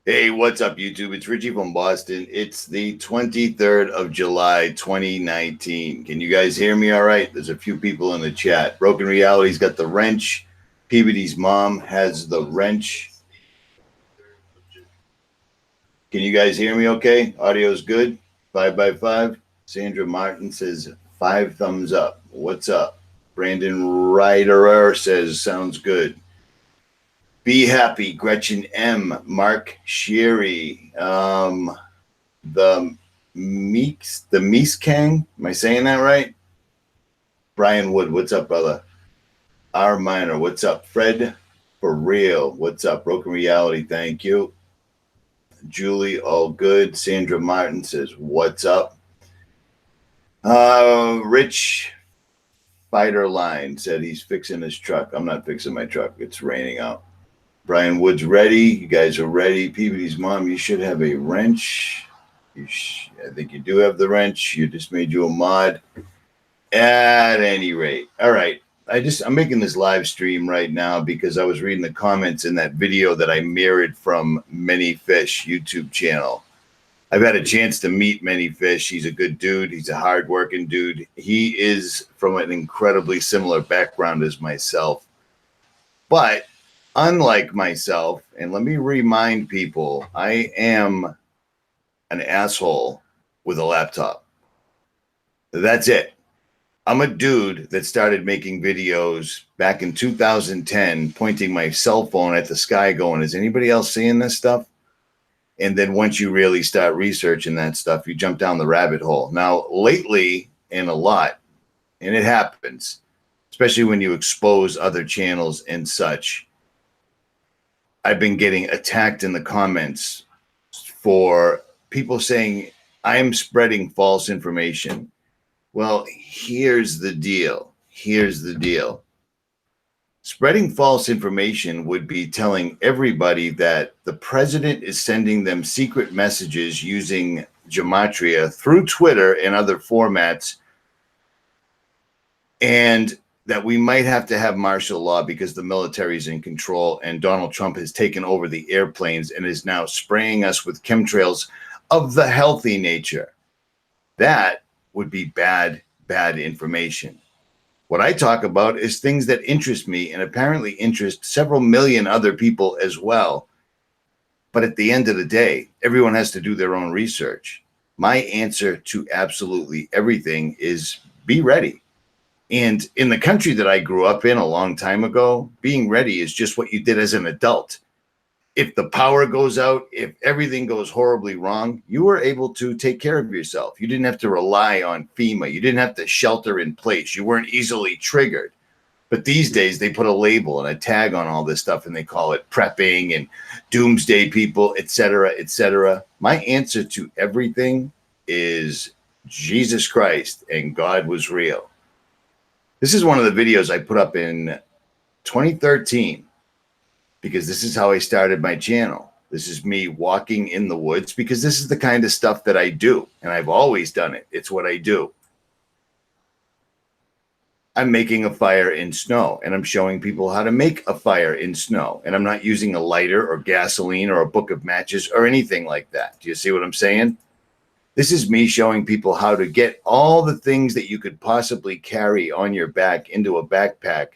Hey, what's up, YouTube? It's Richie from Boston. It's the 23rd of July, 2019. Can you guys hear me all right? There's a few people in the chat. Broken Reality's got the wrench. Peabody's mom has the wrench. Can you guys hear me okay? Audio's good? 5x5. Sandra Martin says 5 thumbs up. What's up? Brandon Ryderer says sounds good. Be Happy, Gretchen M, Mark Sherry, the Meeks Kang. Am I saying that right? Brian Wood, what's up, brother? R Minor, what's up? Fred For Real, what's up? Broken Reality, thank you. Julie, all good. Sandra Martin says, what's up? Rich Fighter Line said he's fixing his truck. I'm not fixing my truck. It's raining out. Brian Wood's ready. You guys are ready. Peabody's mom, you should have a wrench. I think you do have the wrench. You just made you a mod. At any rate. All right. I'm making this live stream right now because I was reading the comments in that video that I mirrored from Many Fish YouTube channel. I've had a chance to meet Many Fish. He's a good dude. He's a hardworking dude. He is from an incredibly similar background as myself. But unlike myself, and let me remind people, I am an asshole with a laptop. That's it. I'm a dude that started making videos back in 2010, pointing my cell phone at the sky going, is anybody else seeing this stuff? And then once you really start researching that stuff, you jump down the rabbit hole. Now, lately, and a lot, and it happens, especially when you expose other channels and such, I've been getting attacked in the comments for people saying I'm spreading false information. Well, here's the deal. Here's the deal. Spreading false information would be telling everybody that the president is sending them secret messages using gematria through Twitter and other formats, and that we might have to have martial law because the military is in control and Donald Trump has taken over the airplanes and is now spraying us with chemtrails of the healthy nature. That would be bad information. What I talk about is things that interest me and apparently interest several million other people as well. But at the end of the day, everyone has to do their own research. My answer to absolutely everything is be ready. And in the country that I grew up in a long time ago, being ready is just what you did as an adult. If the power goes out, if everything goes horribly wrong, you were able to take care of yourself. You didn't have to rely on FEMA. You didn't have to shelter in place. You weren't easily triggered. But these days, they put a label and a tag on all this stuff, and they call it prepping and doomsday people, et cetera, et cetera. My answer to everything is Jesus Christ and God was real. This is one of the videos I put up in 2013 because this is how I started my channel. This is me walking in the woods because this is the kind of stuff that I do, and I've always done it. It's what I do. I'm making a fire in snow, and I'm showing people how to make a fire in snow, and I'm not using a lighter or gasoline or a book of matches or anything like that. Do you see what I'm saying? This is me showing people how to get all the things that you could possibly carry on your back into a backpack.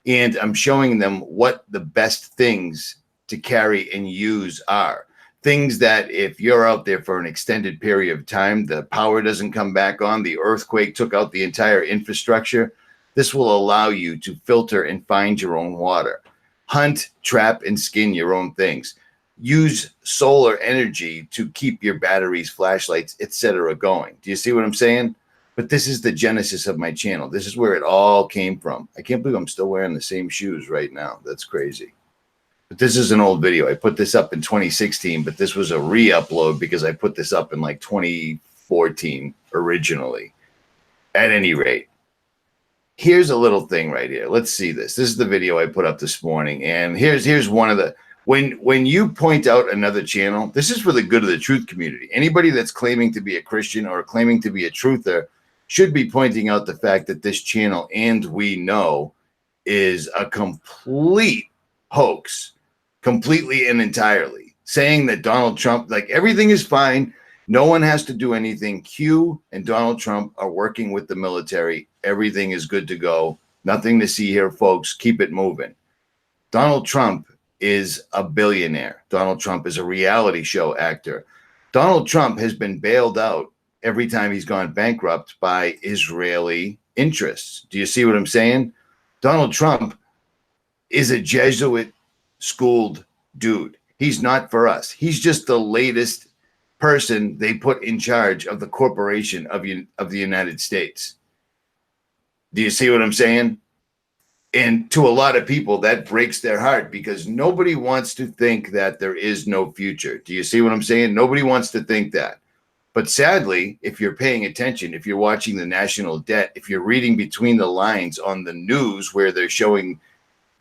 And I'm showing them what the best things to carry and use are. Things that if you're out there for an extended period of time, the power doesn't come back on, the earthquake took out the entire infrastructure, this will allow you to filter and find your own water. Hunt, trap, and skin your own things. Use solar energy to keep your batteries, flashlights, etc. going. Do you see what I'm saying? But this is the genesis of my channel. This is where it all came from. I can't believe I'm still wearing the same shoes right now. That's crazy. But this is an old video. I put this up in 2016, but this was a re-upload because I put this up in like 2014 originally. At any rate, here's a little thing right here. Let's see this. This is the video I put up this morning. And here's one of the... When you point out another channel, this is for the good of the truth community. Anybody that's claiming to be a Christian or claiming to be a truther should be pointing out the fact that this channel, and we know, is a complete hoax, completely and entirely. saying that Donald Trump, like everything is fine. No one has to do anything. Q and Donald Trump are working with the military. Everything is good to go. Nothing to see here, folks. Keep it moving. Donald Trump is a billionaire. Donald Trump is a reality show actor. Donald Trump has been bailed out every time he's gone bankrupt by Israeli interests. Do you see what I'm saying? Donald Trump is a Jesuit schooled dude. He's not for us. He's just the latest person they put in charge of the corporation of the United States. Do you see what I'm saying? And to a lot of people, that breaks their heart because nobody wants to think that there is no future. Do you see what I'm saying? Nobody wants to think that. But sadly, if you're paying attention, if you're watching the national debt, if you're reading between the lines on the news where they're showing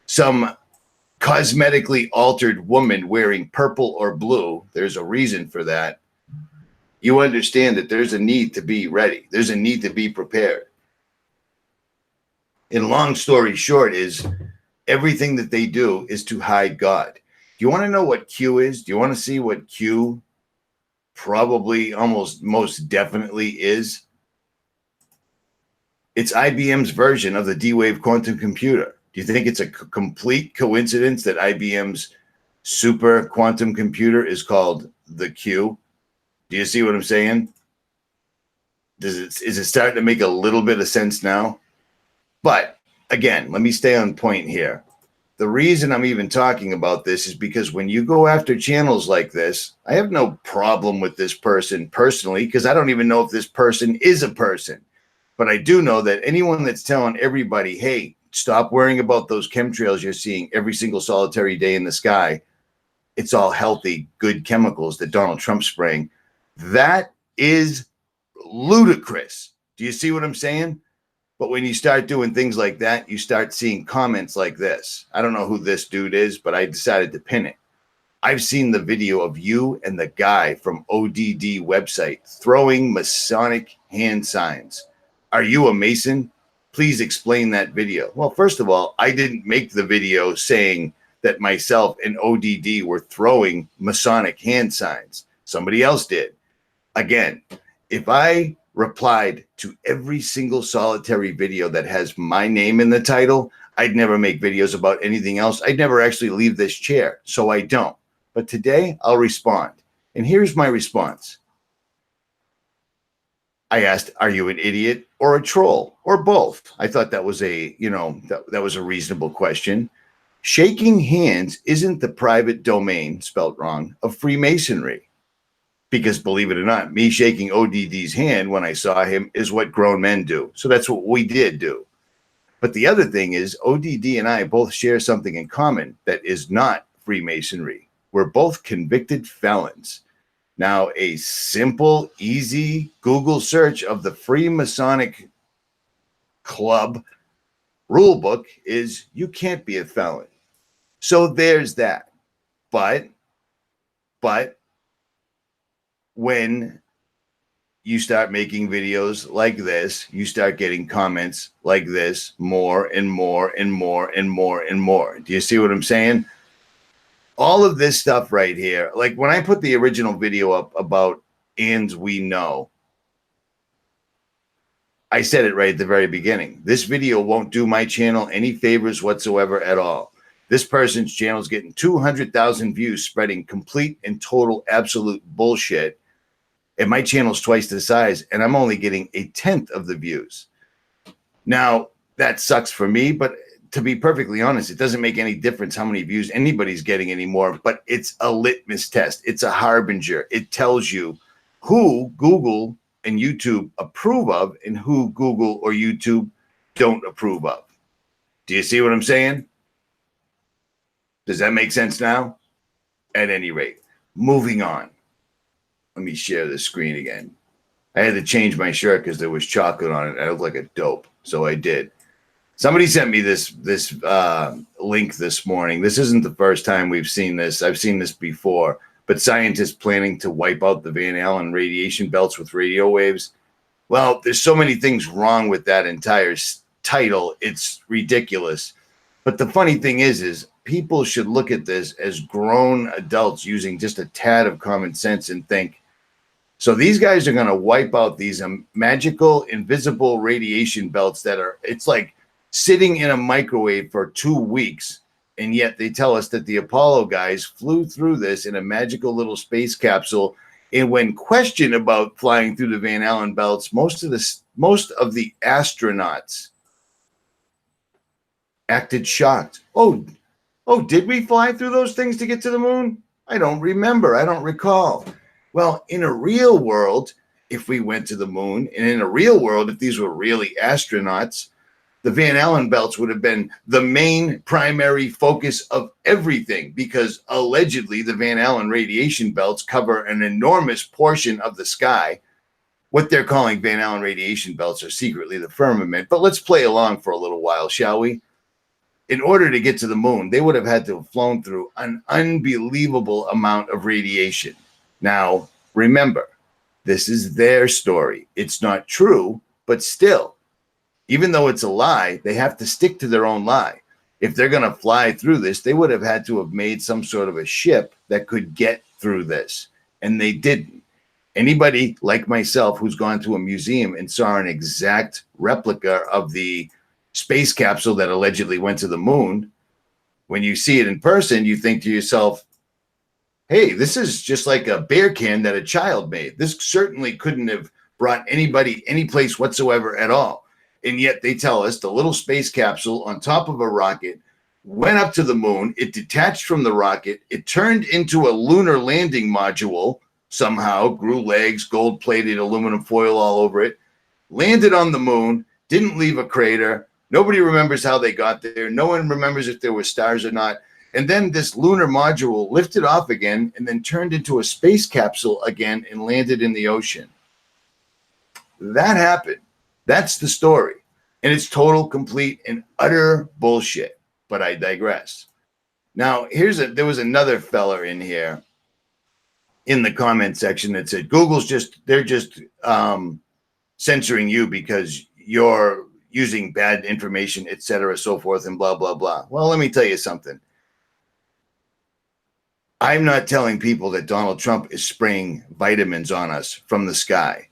some cosmetically altered woman wearing purple or blue, there's a reason for that. You understand that there's a need to be ready. There's a need to be prepared. And long story short is everything that they do is to hide God. Do you want to know what Q is? Do you want to see what Q probably almost most definitely is? It's IBM's version of the D-Wave quantum computer. Do you think it's a complete coincidence that IBM's super quantum computer is called the Q? Do you see what I'm saying? Is it starting to make a little bit of sense now? But again, let me stay on point here. The reason I'm even talking about this is because when you go after channels like this, I have no problem with this person personally, because I don't even know if this person is a person. But I do know that anyone that's telling everybody, hey, stop worrying about those chemtrails you're seeing every single solitary day in the sky. It's all healthy, good chemicals that Donald Trump's spraying. That is ludicrous. Do you see what I'm saying? But when you start doing things like that, you start seeing comments like this. I don't know who this dude is, but I decided to pin it. I've seen the video of you and the guy from ODD website throwing Masonic hand signs. Are you a Mason? Please explain that video. Well, first of all, I didn't make the video saying that myself and ODD were throwing Masonic hand signs. Somebody else did. Again, if I replied to every single solitary video that has my name in the title, I'd never make videos about anything else. I'd never actually leave this chair, so I don't. But today I'll respond. And here's my response. I asked, are you an idiot or a troll or both? I thought that was a, that was a reasonable question. Shaking hands isn't the private domain, spelt wrong, of Freemasonry. Because believe it or not, me shaking ODD's hand when I saw him is what grown men do. So that's what we did do. But the other thing is ODD and I both share something in common that is not Freemasonry. We're both convicted felons. Now, a simple, easy Google search of the Freemasonic Club rulebook is you can't be a felon. So there's that. But when you start making videos like this, you start getting comments like this more and more and more and more and more. Do you see what I'm saying? All of this stuff right here, like when I put the original video up about ands we know, I said it right at the very beginning. This video won't do my channel any favors whatsoever at all. This person's channel is getting 200,000 views, spreading complete and total absolute bullshit. And my channel's twice the size, and I'm only getting 1/10 of the views. Now, that sucks for me, but to be perfectly honest, it doesn't make any difference how many views anybody's getting anymore, but it's a litmus test. It's a harbinger. It tells you who Google and YouTube approve of and who Google or YouTube don't approve of. Do you see what I'm saying? Does that make sense now? At any rate, moving on. Let me share the screen again. I had to change my shirt because there was chocolate on it. I looked like a dope, so I did. Somebody sent me this link this morning. This isn't the first time we've seen this. I've seen this before. But scientists planning to wipe out the Van Allen radiation belts with radio waves. Well, there's so many things wrong with that entire title. It's ridiculous. But the funny thing is people should look at this as grown adults using just a tad of common sense and think, so these guys are going to wipe out these magical invisible radiation belts that are, it's like sitting in a microwave for 2 weeks. And yet they tell us that the Apollo guys flew through this in a magical little space capsule. And when questioned about flying through the Van Allen belts, most of the astronauts acted shocked. Oh, did we fly through those things to get to the moon? I don't remember. I don't recall. Well, in a real world, if we went to the moon, and in a real world, if these were really astronauts, the Van Allen belts would have been the main primary focus of everything, because allegedly the Van Allen radiation belts cover an enormous portion of the sky. What they're calling Van Allen radiation belts are secretly the firmament. But let's play along for a little while, shall we? In order to get to the moon, they would have had to have flown through an unbelievable amount of radiation. Now, remember, this is their story. It's not true, but still, even though it's a lie, they have to stick to their own lie. If they're going to fly through this, they would have had to have made some sort of a ship that could get through this, and they didn't. Anybody like myself who's gone to a museum and saw an exact replica of the space capsule that allegedly went to the moon, when you see it in person, you think to yourself, hey, this is just like a beer can that a child made. This certainly couldn't have brought anybody any place whatsoever at all. And yet they tell us the little space capsule on top of a rocket went up to the moon. It detached from the rocket. It turned into a lunar landing module somehow, grew legs, gold-plated aluminum foil all over it, landed on the moon, didn't leave a crater. Nobody remembers how they got there. No one remembers if there were stars or not. And then this lunar module lifted off again and then turned into a space capsule again and landed in the ocean. That happened. That's the story. And it's total, complete, and utter bullshit. But I digress. Now, there was another fella in here in the comment section that said, they're just censoring you because you're using bad information, et cetera, so forth, and blah, blah, blah. Well, let me tell you something. I'm not telling people that Donald Trump is spraying vitamins on us from the sky,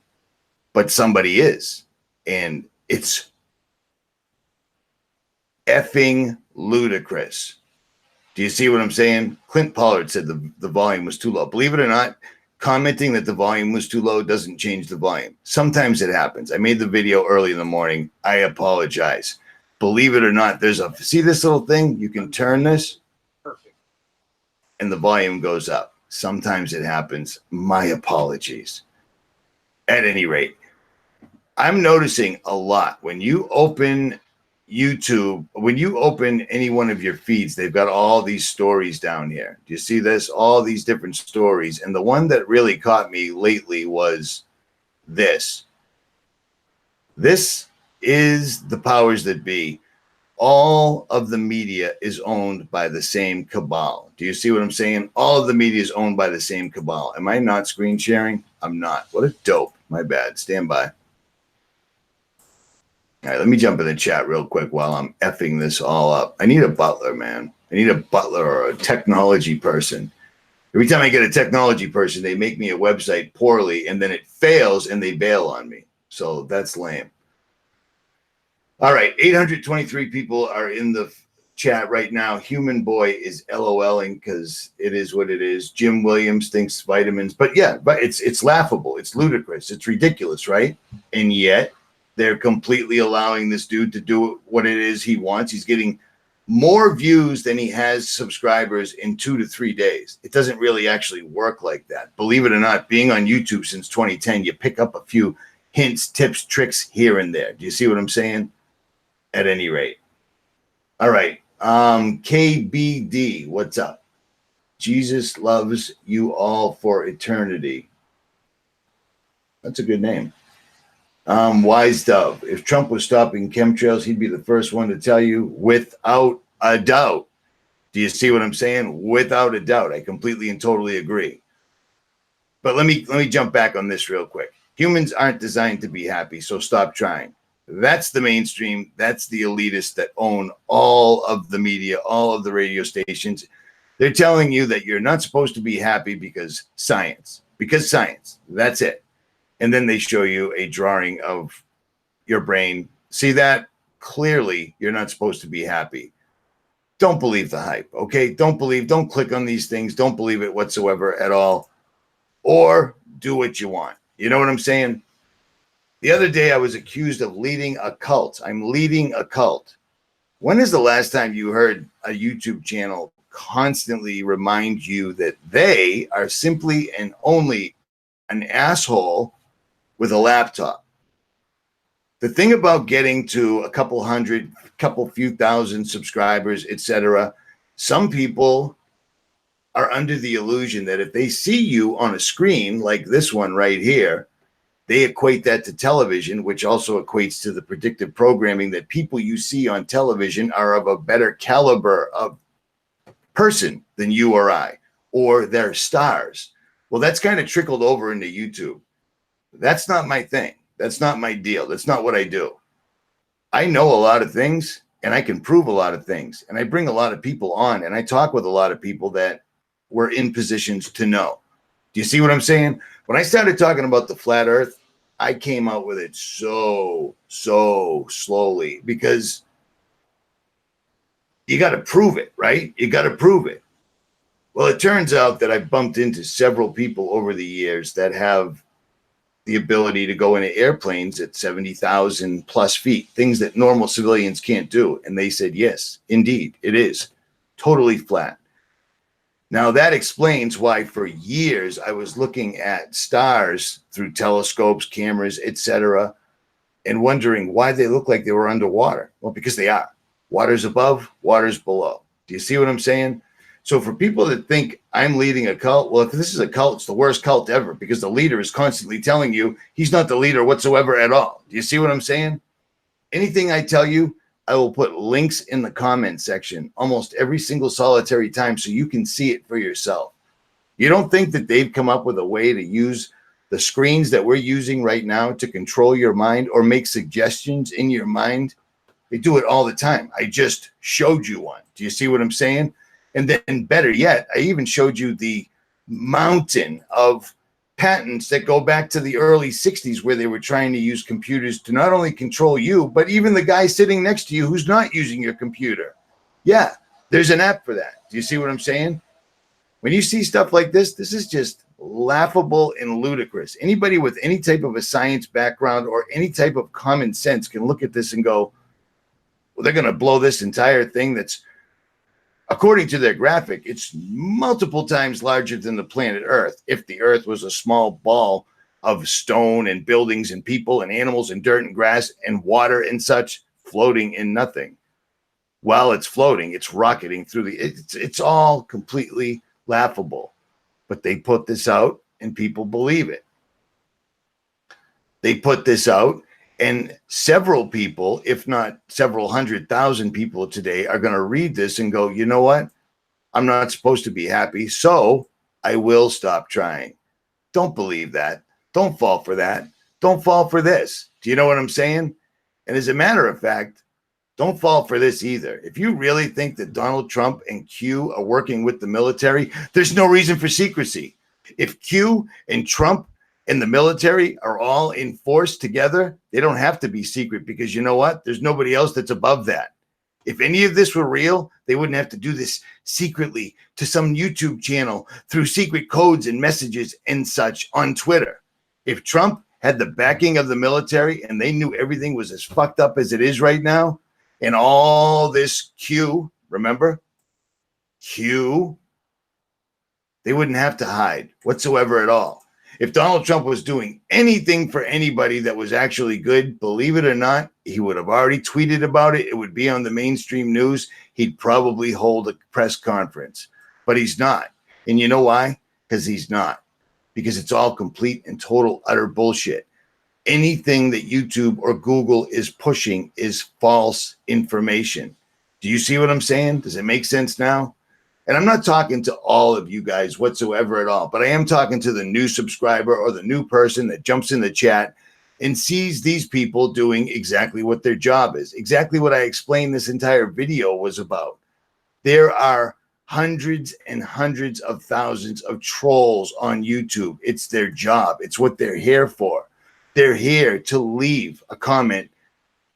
but somebody is. And it's effing ludicrous. Do you see what I'm saying? Clint Pollard said the volume was too low. Believe it or not, commenting that the volume was too low doesn't change the volume. Sometimes it happens. I made the video early in the morning. I apologize. Believe it or not, see this little thing? You can turn this. Perfect. And the volume goes up. Sometimes it happens. My apologies. At any rate, I'm noticing a lot when you open YouTube, when you open any one of your feeds, they've got all these stories down here. Do you see this? All these different stories. And the one that really caught me lately was this. This is the powers that be. All of the media is owned by the same cabal. Do you see what I'm saying? All of the media is owned by the same cabal. Am I not screen sharing? I'm not. What a dope. My bad. Stand by. All right, let me jump in the chat real quick while I'm effing this all up. I need a butler, man. I need a butler or a technology person. Every time I get a technology person, they make me a website poorly, and then it fails, and they bail on me. So that's lame. All right, 823 people are in the chat right now. Human Boy is LOLing because it is what it is. Jim Williams thinks vitamins. But yeah, but it's laughable. It's ludicrous. It's ridiculous, right? And yet they're completely allowing this dude to do what it is he wants. He's getting more views than he has subscribers in 2 to 3 days. It doesn't really actually work like that. Believe it or not, being on YouTube since 2010, you pick up a few hints, tips, tricks here and there. Do you see what I'm saying? At any rate. All right. KBD, what's up? Jesus loves you all for eternity. That's a good name. Wise Dove. If Trump was stopping chemtrails, he'd be the first one to tell you without a doubt. Do you see what I'm saying? Without a doubt. I completely and totally agree. But let me jump back on this real quick. Humans aren't designed to be happy, so stop trying. That's the mainstream. That's the elitists that own all of the media, all of the radio stations. They're telling you that you're not supposed to be happy because science. That's it. And then they show you a drawing of your brain. See that? Clearly, you're not supposed to be happy. Don't believe the hype, okay? Don't click on these things. Don't believe it whatsoever at all. Or do what you want. You know what I'm saying? The other day, I was accused of leading a cult. I'm leading a cult. When is the last time you heard a YouTube channel constantly remind you that they are simply and only an asshole with a laptop? The thing about getting to a couple hundred, few thousand subscribers, etc., some people are under the illusion that if they see you on a screen like this one right here, they equate that to television, which also equates to the predictive programming that people you see on television are of a better caliber of person than you or I, or they're stars. Well, that's kind of trickled over into YouTube. That's not my thing. That's not my deal. That's not what I do. I know a lot of things and I can prove a lot of things. And I bring a lot of people on and I talk with a lot of people that were in positions to know. Do you see what I'm saying? When I started talking about the flat earth, I came out with it so slowly because you got to prove it, right? You got to prove it. Well, it turns out that I bumped into several people over the years that have the ability to go into airplanes at 70,000 plus feet, things that normal civilians can't do. And they said, yes, indeed, it is totally flat. Now, that explains why for years I was looking at stars through telescopes, cameras, etc., and wondering why they look like they were underwater. Well, because they are. Water's above, water's below. Do you see what I'm saying? So for people that think I'm leading a cult, well, if this is a cult, it's the worst cult ever because the leader is constantly telling you he's not the leader whatsoever at all. Do you see what I'm saying? Anything I tell you, I will put links in the comment section almost every single solitary time so you can see it for yourself. You don't think that they've come up with a way to use the screens that we're using right now to control your mind or make suggestions in your mind? They do it all the time. I just showed you one. Do you see what I'm saying? And then better yet, I even showed you the mountain of patents that go back to the early 60s where they were trying to use computers to not only control you, but even the guy sitting next to you who's not using your computer. Yeah, there's an app for that. Do you see what I'm saying? When you see stuff like this, this is just laughable and ludicrous. Anybody with any type of a science background or any type of common sense can look at this and go, well, they're going to blow this entire thing that's, according to their graphic, it's multiple times larger than the planet Earth. If the Earth was a small ball of stone and buildings and people and animals and dirt and grass and water and such floating in nothing. While it's floating, it's rocketing through it's all completely laughable. But they put this out and people believe it. They put this out and several people, if not several 100,000 people today, are going to read this and go, you know what? I'm not supposed to be happy, so I will stop trying. Don't believe that. Don't fall for that. Don't fall for this. Do you know what I'm saying? And as a matter of fact, don't fall for this either. If you really think that Donald Trump and Q are working with the military, there's no reason for secrecy. If Q and Trump and the military are all in force together, they don't have to be secret because you know what? There's nobody else that's above that. If any of this were real, they wouldn't have to do this secretly to some YouTube channel through secret codes and messages and such on Twitter. If Trump had the backing of the military and they knew everything was as fucked up as it is right now, and all this Q, remember? Q, they wouldn't have to hide whatsoever at all. If Donald Trump was doing anything for anybody that was actually good, believe it or not, he would have already tweeted about it. It would be on the mainstream news. He'd probably hold a press conference, but he's not. And you know why? Because he's not. Because it's all complete and total utter bullshit. Anything that YouTube or Google is pushing is false information. Do you see what I'm saying? Does it make sense now? And I'm not talking to all of you guys whatsoever at all, but I am talking to the new subscriber or the new person that jumps in the chat and sees these people doing exactly what their job is, exactly what I explained this entire video was about. There are hundreds and hundreds of thousands of trolls on YouTube. It's their job. It's what they're here for. They're here to leave a comment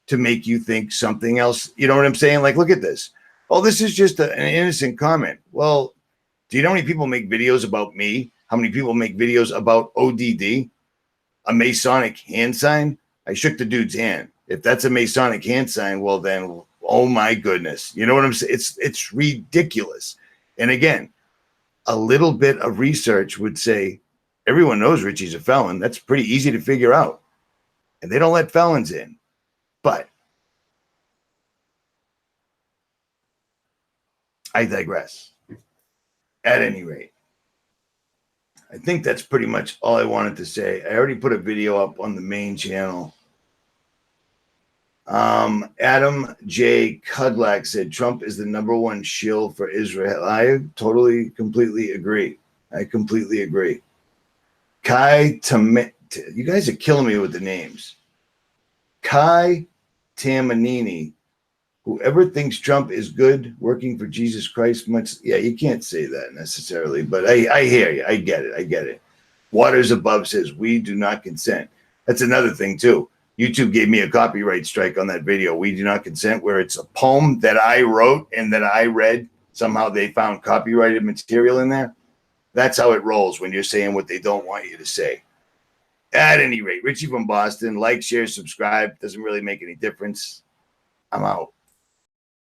to make you think something else. You know what I'm saying? Like, look at this. Oh, this is just an innocent comment. Well, do you know how many people make videos about me? How many people make videos about ODD? A Masonic hand sign? I shook the dude's hand. If that's a Masonic hand sign, well then, oh my goodness. You know what I'm saying? It's ridiculous. And again, a little bit of research would say everyone knows Richie's a felon. That's pretty easy to figure out. And they don't let felons in. But I digress. At any rate, I think that's pretty much all I wanted to say. I already put a video up on the main channel. Adam J. Kudlak said Trump is the #1 shill for Israel. I totally, completely agree. I completely agree. Kai Tam, you guys are killing me with the names. Kai Tamanini. Whoever thinks Trump is good, working for Jesus Christ, much, yeah, you can't say that necessarily, but I hear you. I get it. I get it. Waters Above says, we do not consent. That's another thing, too. YouTube gave me a copyright strike on that video. We do not consent, where it's a poem that I wrote and that I read. Somehow they found copyrighted material in there. That's how it rolls when you're saying what they don't want you to say. At any rate, Richie from Boston, like, share, subscribe. Doesn't really make any difference. I'm out.